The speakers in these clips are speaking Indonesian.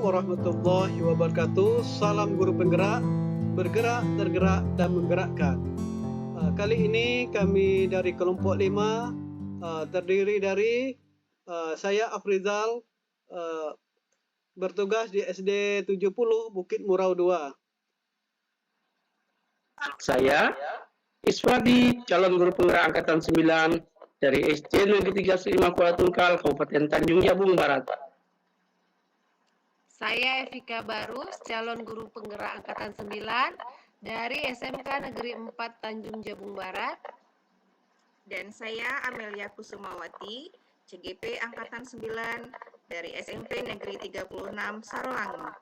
warahmatullahi wabarakatuh. Salam guru penggerak, bergerak, tergerak, dan menggerakkan. Kali ini kami dari kelompok 5 terdiri dari saya Afrizal, bertugas di SD 70 Bukit Murau 2. Saya Iswadi, calon guru penggerak angkatan 9 dari SD Negeri 35 Kuala Tungkal, Kabupaten Tanjung Jabung Barat. Saya Evika Barus, calon guru penggerak angkatan 9 dari SMK Negeri 4 Tanjung Jabung Barat. Dan saya Amelia Kusumawati, CGP angkatan 9 dari SMP Negeri 36 Sarolangun.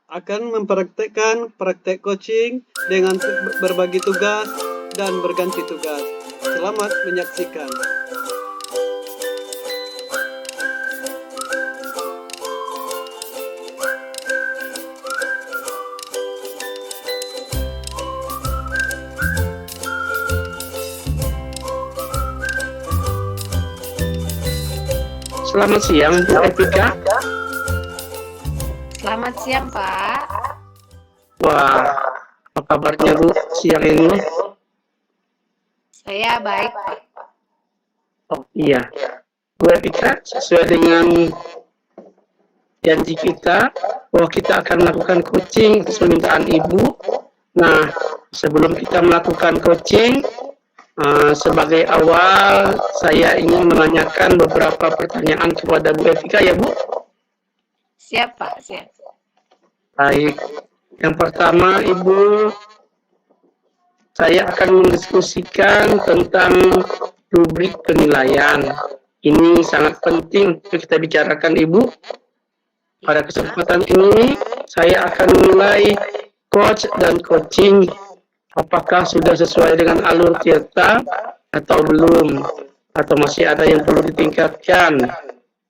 Akan mempraktekkan praktek coaching dengan berbagi tugas dan berganti tugas. Selamat menyaksikan. Selamat siang, Bu Evika. Selamat siang, Pak. Wah, apa kabarnya Bu siang ini? Saya baik, Pak. Oh iya, Bu Evika, sesuai dengan janji kita bahwa kita akan melakukan coaching atas permintaan Ibu. Nah, sebelum kita melakukan coaching, sebagai awal saya ingin menanyakan beberapa pertanyaan kepada Bu Evika ya Bu. Siap, Pak. Siap. Baik, yang pertama Ibu, saya akan mendiskusikan tentang rubrik penilaian. Ini sangat penting untuk kita bicarakan Ibu. Pada kesempatan ini saya akan menilai coach dan coaching. Apakah sudah sesuai dengan alur kita atau belum? Atau masih ada yang perlu ditingkatkan?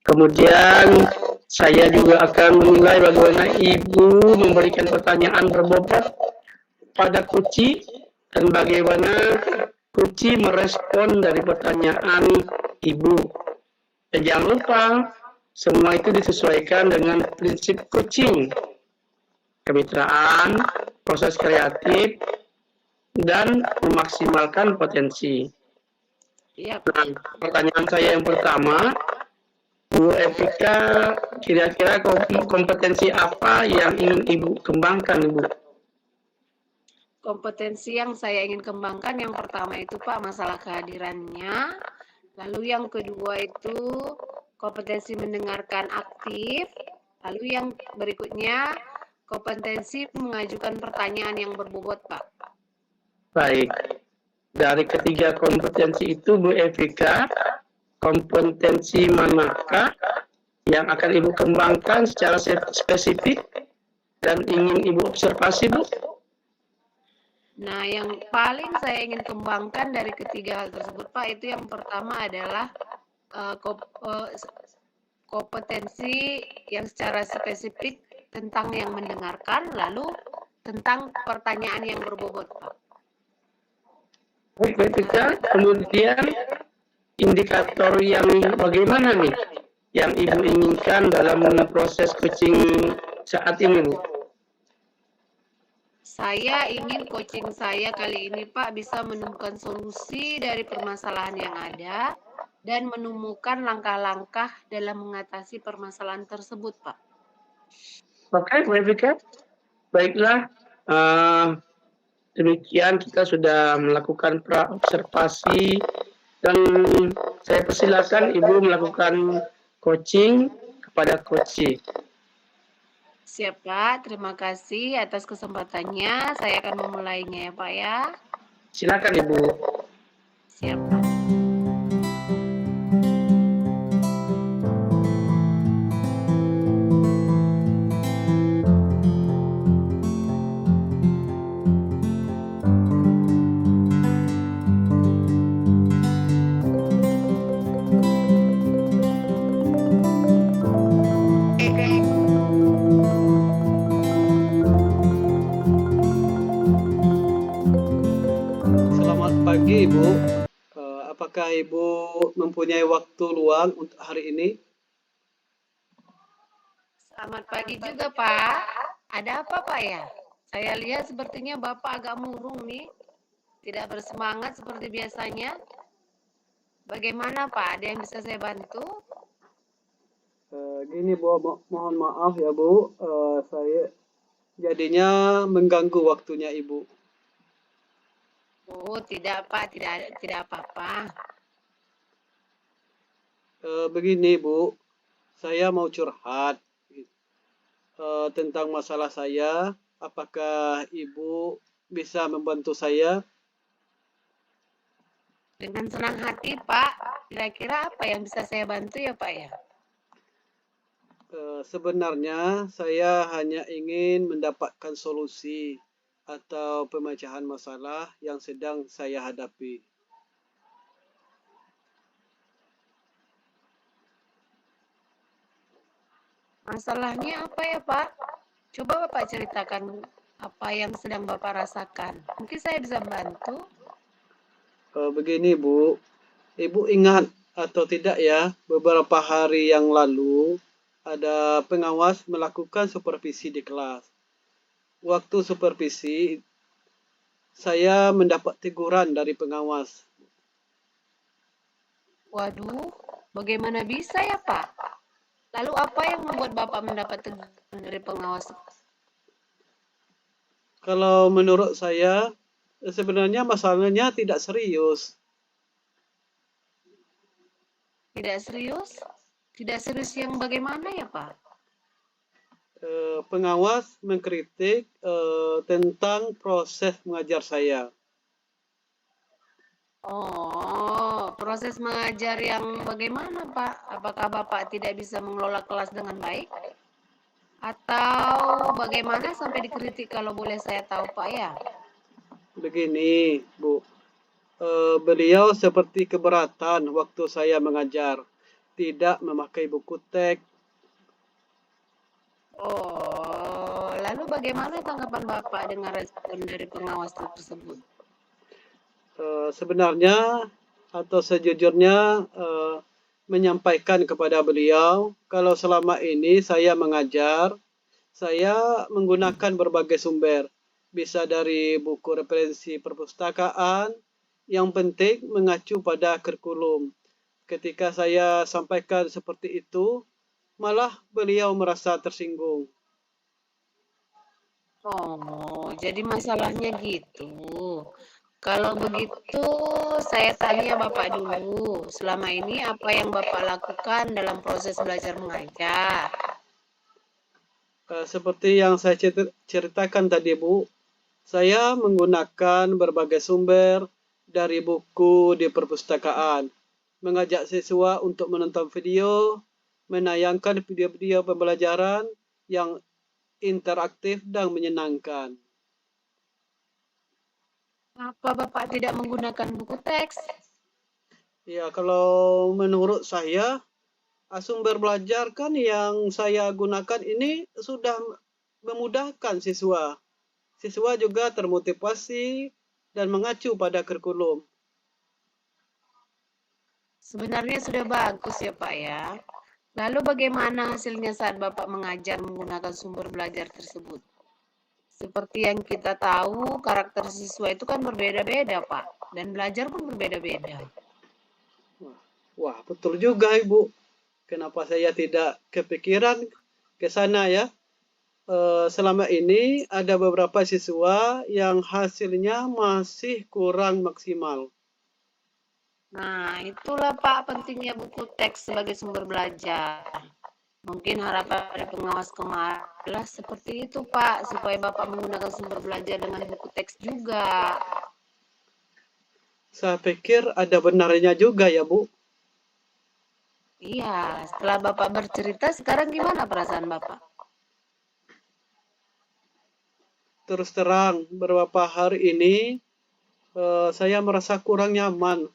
Kemudian saya juga akan menilai bagaimana Ibu memberikan pertanyaan berbobot pada coach dan bagaimana coach merespon dari pertanyaan Ibu. Dan jangan lupa, semua itu disesuaikan dengan prinsip coaching, kemitraan, proses kreatif, dan memaksimalkan potensi. Iya, Nah, pertanyaan saya yang pertama, Bu Evika, kira-kira kompetensi apa yang ingin Ibu kembangkan, Ibu? Kompetensi yang saya ingin kembangkan yang pertama itu, Pak, masalah kehadirannya. Lalu yang kedua itu kompetensi mendengarkan aktif. Lalu yang berikutnya kompetensi mengajukan pertanyaan yang berbobot, Pak. Baik, dari ketiga kompetensi itu Bu Evika, kompetensi manakah yang akan Ibu kembangkan secara spesifik dan ingin Ibu observasi, Bu? Nah, yang paling saya ingin kembangkan dari ketiga hal tersebut, Pak, itu yang pertama adalah kompetensi yang secara spesifik tentang yang mendengarkan, lalu tentang pertanyaan yang berbobot, Pak. Baik, Evika, kemudian indikator yang bagaimana nih yang Ibu inginkan dalam proses coaching saat ini, Bu? Saya ingin coaching saya kali ini, Pak, bisa menemukan solusi dari permasalahan yang ada dan menemukan langkah-langkah dalam mengatasi permasalahan tersebut, Pak. Oke, Bu Evika. Baiklah, demikian kita sudah melakukan pra-observasi dan saya persilakan Ibu melakukan coaching kepada coach. Siap, Pak. Terima kasih atas kesempatannya. Saya akan memulainya ya, Pak ya. Silakan Ibu. Siap, Pak. Selamat pagi Ibu. Apakah Ibu mempunyai waktu luang untuk hari ini? Selamat pagi juga, Pak. Ada apa, Pak ya? Saya lihat sepertinya Bapak agak murung nih, tidak bersemangat seperti biasanya. Bagaimana, Pak? Ada yang bisa saya bantu? Gini Bu, mohon maaf ya Bu, saya jadinya mengganggu waktunya Ibu. Oh, tidak, Pak. Tidak apa-apa. Begini Bu, saya mau curhat tentang masalah saya. Apakah Ibu bisa membantu saya? Dengan senang hati, Pak. Kira-kira apa yang bisa saya bantu ya, Pak ya? Sebenarnya saya hanya ingin mendapatkan solusi atau pemecahan masalah yang sedang saya hadapi. Masalahnya apa ya, Pak? Coba Bapak ceritakan apa yang sedang Bapak rasakan. Mungkin saya bisa bantu. Begini Bu, Ibu ingat atau tidak ya, beberapa hari yang lalu ada pengawas melakukan supervisi di kelas. Waktu supervisi, saya mendapat teguran dari pengawas. Waduh, bagaimana bisa ya, Pak? Lalu apa yang membuat Bapak mendapat teguran dari pengawas? Kalau menurut saya, sebenarnya masalahnya tidak serius. Tidak serius? Tidak serius yang bagaimana ya, Pak? Pengawas mengkritik tentang proses mengajar saya. Oh, proses mengajar yang bagaimana, Pak? Apakah Bapak tidak bisa mengelola kelas dengan baik? Atau bagaimana sampai dikritik kalau boleh saya tahu, Pak ya? Begini, Bu, beliau seperti keberatan waktu saya mengajar, tidak memakai buku teks. Oh, lalu bagaimana tanggapan Bapak dengan respon dari pengawas tersebut? Sebenarnya atau sejujurnya menyampaikan kepada beliau kalau selama ini saya mengajar, saya menggunakan berbagai sumber, bisa dari buku referensi perpustakaan, yang penting mengacu pada kurikulum. Ketika saya sampaikan seperti itu, malah beliau merasa tersinggung. Oh, jadi masalahnya gitu. Kalau begitu, saya tanya Bapak dulu. Selama ini apa yang Bapak lakukan dalam proses belajar mengajar? Seperti yang saya ceritakan tadi, Bu, saya menggunakan berbagai sumber dari buku di perpustakaan, mengajak siswa untuk menonton video, menayangkan video-video pembelajaran yang interaktif dan menyenangkan. Apa Bapak tidak menggunakan buku teks? Ya, kalau menurut saya, sumber belajar kan yang saya gunakan ini sudah memudahkan siswa. Siswa juga termotivasi dan mengacu pada kurikulum. Sebenarnya sudah bagus ya Pak ya. Lalu bagaimana hasilnya saat Bapak mengajar menggunakan sumber belajar tersebut? Seperti yang kita tahu, karakter siswa itu kan berbeda-beda, Pak. Dan belajar pun berbeda-beda. Wah, betul juga Ibu. Kenapa saya tidak kepikiran ke sana ya? Selama ini ada beberapa siswa yang hasilnya masih kurang maksimal. Nah, itulah Pak pentingnya buku teks sebagai sumber belajar. Mungkin harapan dari pengawas kemarin adalah seperti itu Pak, supaya Bapak menggunakan sumber belajar dengan buku teks juga. Saya pikir ada benarnya juga ya Bu. Iya, setelah Bapak bercerita, sekarang gimana perasaan Bapak? Terus terang, beberapa hari ini saya merasa kurang nyaman.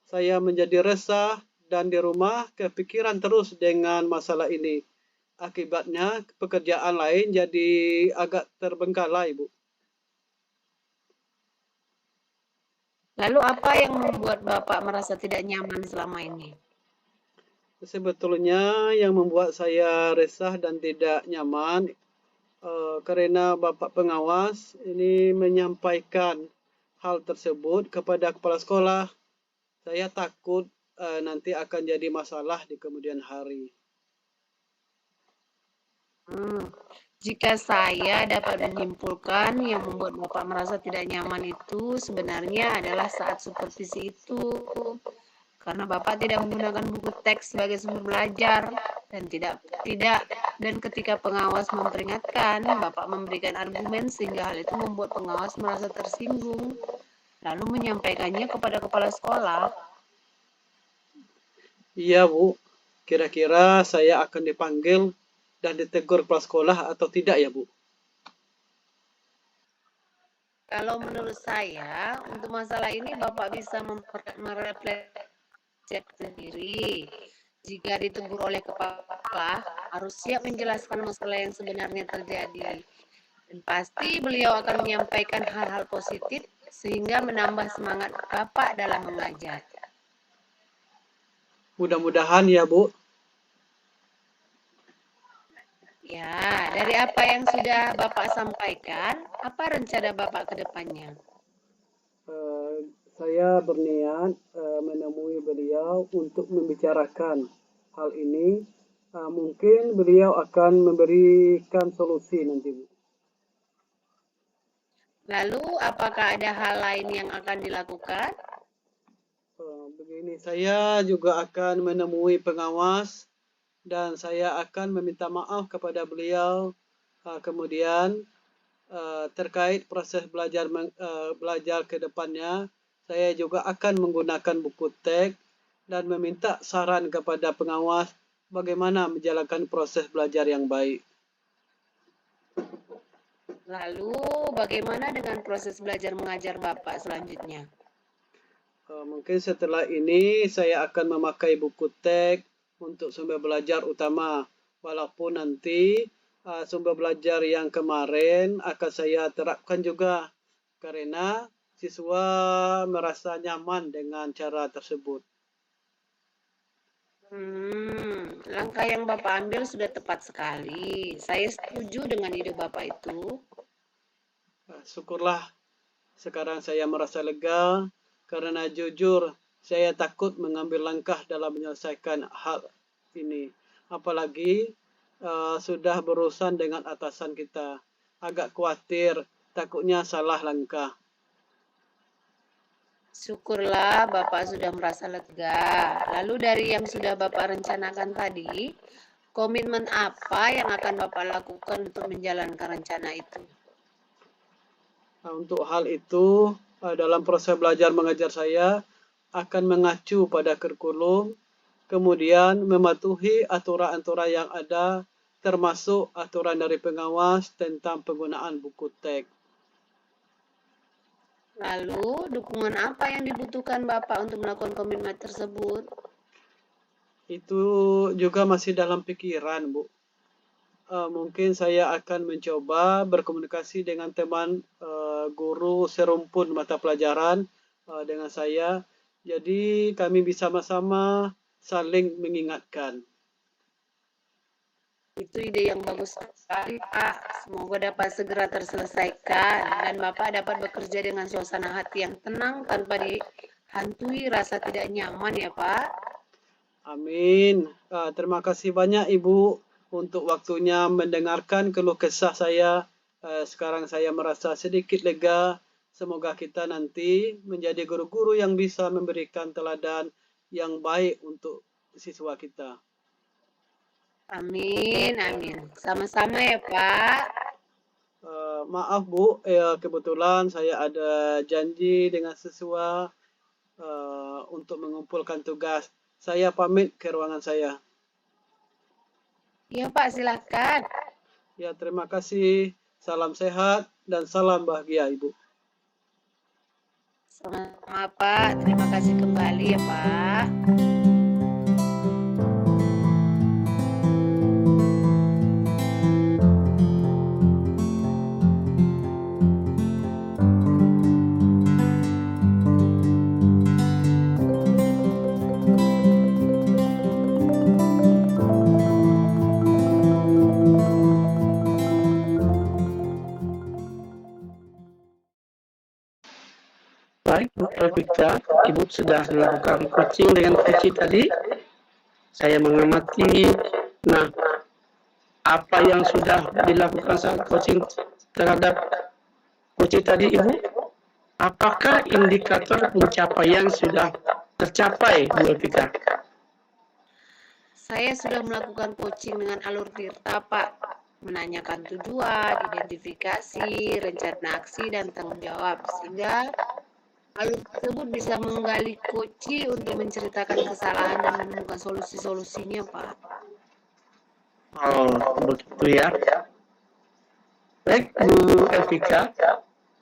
Saya menjadi resah dan di rumah kepikiran terus dengan masalah ini. Akibatnya pekerjaan lain jadi agak terbengkalai, Bu. Lalu apa yang membuat Bapak merasa tidak nyaman selama ini? Sebetulnya yang membuat saya resah dan tidak nyaman karena Bapak pengawas ini menyampaikan hal tersebut kepada kepala sekolah. Saya takut nanti akan jadi masalah di kemudian hari. Jika saya dapat menyimpulkan yang membuat Bapak merasa tidak nyaman itu sebenarnya adalah saat supervisi itu. Karena Bapak tidak menggunakan buku teks sebagai sumber belajar dan dan ketika pengawas memperingatkan, Bapak memberikan argumen sehingga hal itu membuat pengawas merasa tersinggung lalu menyampaikannya kepada kepala sekolah. Iya, Bu. Kira-kira saya akan dipanggil dan ditegur kepala sekolah atau tidak ya, Bu? Kalau menurut saya, untuk masalah ini Bapak bisa merefleksikan sendiri. Jika ditegur oleh kepala, harus siap menjelaskan masalah yang sebenarnya terjadi. Dan pasti beliau akan menyampaikan hal-hal positif sehingga menambah semangat Bapak dalam mengajar. Mudah-mudahan ya, Bu. Ya, dari apa yang sudah Bapak sampaikan, apa rencana Bapak ke depannya? Saya berniat menemui beliau untuk membicarakan hal ini. Mungkin beliau akan memberikan solusi nanti, Bu. Lalu, apakah ada hal lain yang akan dilakukan? Begini, saya juga akan menemui pengawas dan saya akan meminta maaf kepada beliau. Kemudian terkait proses belajar ke depannya, saya juga akan menggunakan buku teks dan meminta saran kepada pengawas bagaimana menjalankan proses belajar yang baik. Lalu, bagaimana dengan proses belajar mengajar Bapak selanjutnya? Mungkin setelah ini saya akan memakai buku teks untuk sumber belajar utama. Walaupun nanti sumber belajar yang kemarin akan saya terapkan juga karena siswa merasa nyaman dengan cara tersebut. Langkah yang Bapak ambil sudah tepat sekali. Saya setuju dengan ide Bapak itu. Syukurlah sekarang saya merasa lega karena jujur saya takut mengambil langkah dalam menyelesaikan hal ini. Apalagi sudah berurusan dengan atasan kita. Agak khawatir, takutnya salah langkah. Syukurlah Bapak sudah merasa lega. Lalu dari yang sudah Bapak rencanakan tadi, komitmen apa yang akan Bapak lakukan untuk menjalankan rencana itu? Untuk hal itu, dalam proses belajar mengajar saya akan mengacu pada kurikulum, kemudian mematuhi aturan-aturan yang ada, termasuk aturan dari pengawas tentang penggunaan buku teks. Lalu, dukungan apa yang dibutuhkan Bapak untuk melakukan komitmen tersebut? Itu juga masih dalam pikiran, Bu. Mungkin saya akan mencoba berkomunikasi dengan teman guru serumpun mata pelajaran dengan saya. Jadi kami bisa sama-sama saling mengingatkan. Itu ide yang bagus sekali, Pak. Semoga dapat segera terselesaikan dan Bapak dapat bekerja dengan suasana hati yang tenang tanpa dihantui rasa tidak nyaman ya, Pak. Amin. Terima kasih banyak Ibu untuk waktunya mendengarkan keluh kesah saya. Sekarang saya merasa sedikit lega. Semoga kita nanti menjadi guru-guru yang bisa memberikan teladan yang baik untuk siswa kita. Amin, amin. Sama-sama ya, Pak. Maaf Bu, kebetulan saya ada janji dengan siswa untuk mengumpulkan tugas. Saya pamit ke ruangan saya. Iya, Pak, silakan. Ya, terima kasih. Salam sehat dan salam bahagia, Ibu. Sama-sama, Pak. Terima kasih kembali ya, Pak. Baik, Bu Rafika, Ibu sudah melakukan coaching dengan Kuci tadi. Saya mengamati, nah, apa yang sudah dilakukan saat coaching terhadap Kuci tadi, Ibu? Apakah indikator pencapaian sudah tercapai, Bu Rafika? Saya sudah melakukan coaching dengan alur Tirta, Pak. Menanyakan tujuan, identifikasi, rencana aksi, dan tanggung jawab. Sehingga alur tersebut bisa menggali Koci untuk menceritakan kesalahan dan menemukan solusi-solusinya, Pak. Oh, begitu ya. Baik, Bu Rafika,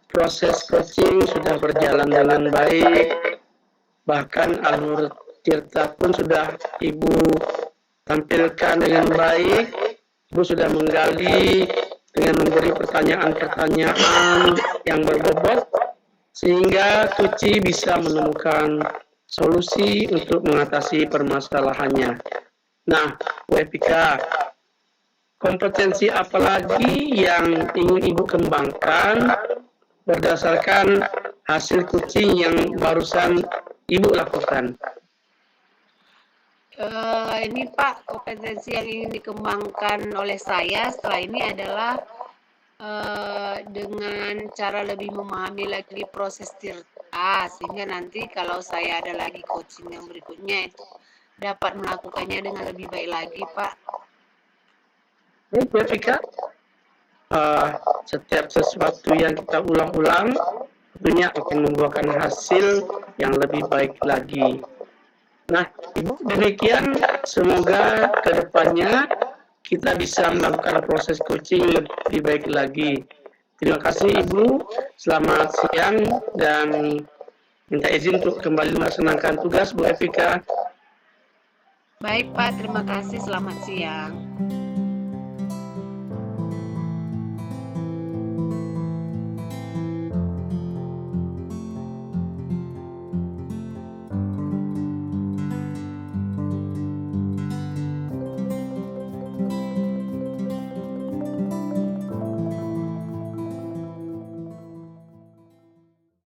proses coaching sudah berjalan dengan baik. Bahkan alur Tirta pun sudah Ibu tampilkan dengan baik. Ibu sudah menggali dengan memberi pertanyaan-pertanyaan yang berbobot, sehingga Kuci bisa menemukan solusi untuk mengatasi permasalahannya. Nah, Bu Rafika, kompetensi apa lagi yang ingin Ibu kembangkan berdasarkan hasil coaching yang barusan Ibu lakukan? Ini Pak, kompetensi yang ingin dikembangkan oleh saya setelah ini adalah dengan cara lebih memahami lagi proses Tirta, sehingga nanti kalau saya ada lagi coaching yang berikutnya itu dapat melakukannya dengan lebih baik lagi, Pak. Baik, Bu Rafika, setiap sesuatu yang kita ulang-ulang tentunya akan membuahkan hasil yang lebih baik lagi. Nah, Ibu, demikian semoga ke depannya kita bisa melakukan proses coaching lebih baik lagi. Terima kasih Ibu, selamat siang dan minta izin untuk kembali melaksanakan tugas Bu Rafika. Baik Pak, terima kasih, selamat siang.